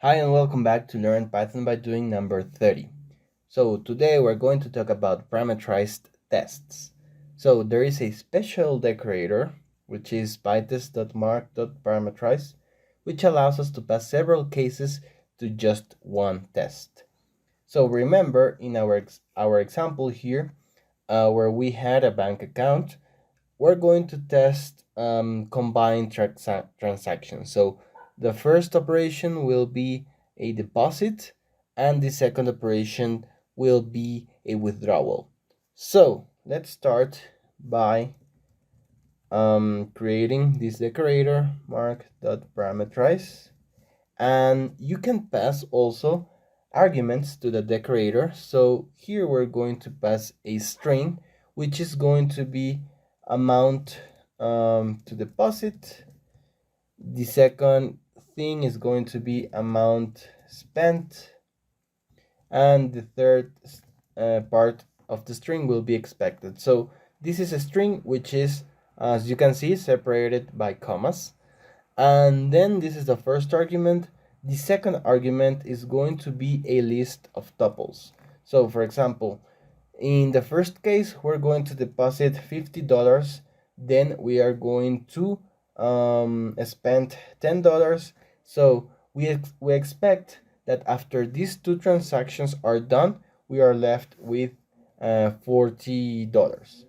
Hi and welcome back to Learn Python by Doing number 30. So today we're going to talk about parametrized tests. So there is a special decorator, which is pytest.mark.parametrize, which allows us to pass several cases to just one test. So remember in our example here, where we had a bank account, we're going to test combined transactions. So the first operation will be a deposit and the second operation will be a withdrawal. So let's start by creating this decorator mark.parametrize, and you can pass also arguments to the decorator. So here we're going to pass a string, which is going to be amount to deposit. The second thing is going to be amount spent, and the third part of the string will be expected. So this is a string which is, as you can see, separated by commas. And then this is the first argument. The second argument is going to be a list of tuples. So for example, in the first case, we're going to deposit $50. Then we are going to spend $10. So we expect that after these two transactions are done, we are left with $40.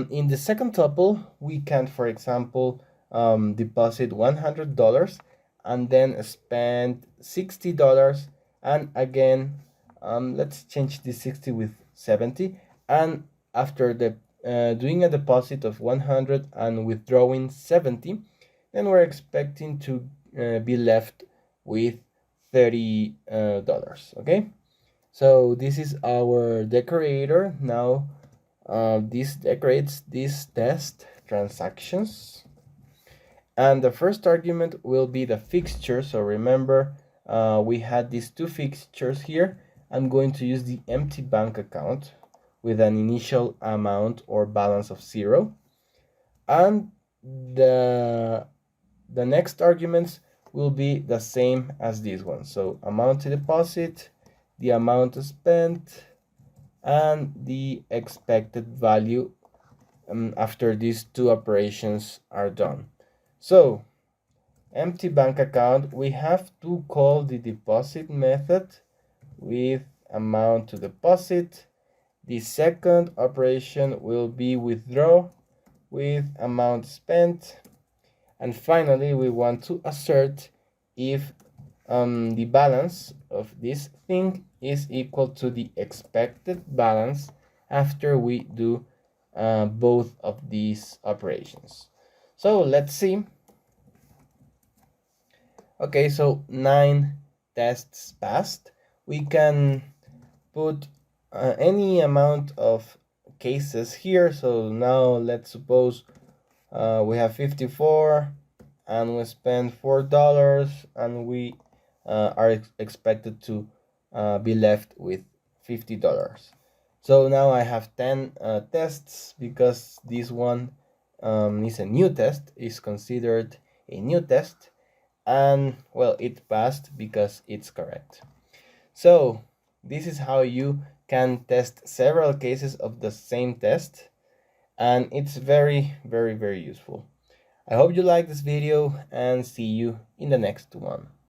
In the second tuple, we can, for example, deposit $100 and then spend $60, and again, let's change the 60 with 70, and after the doing a deposit of 100 and withdrawing 70, then we're expecting to be left with $30. Okay, so this is our decorator. Now this decorates these test transactions, and the first argument will be the fixture. So remember, we had these two fixtures here. I'm going to use the empty bank account with an initial amount or balance of 0, and the next arguments will be the same as this one. So amount to deposit, the amount spent, and the expected value after these two operations are done. So empty bank account, we have to call the deposit method with amount to deposit. The second operation will be withdraw with amount spent. And finally, we want to assert if the balance of this thing is equal to the expected balance after we do both of these operations. So let's see. Okay, so 9 tests passed. We can put any amount of cases here. So now let's suppose we have 54 and we spend $4 and we are expected to be left with $50. So now I have 10 tests because this one is a new test, is considered a new test, and well, it passed because it's correct. So this is how you can test several cases of the same test, and it's very, very, very useful. I hope you like this video and see you in the next one.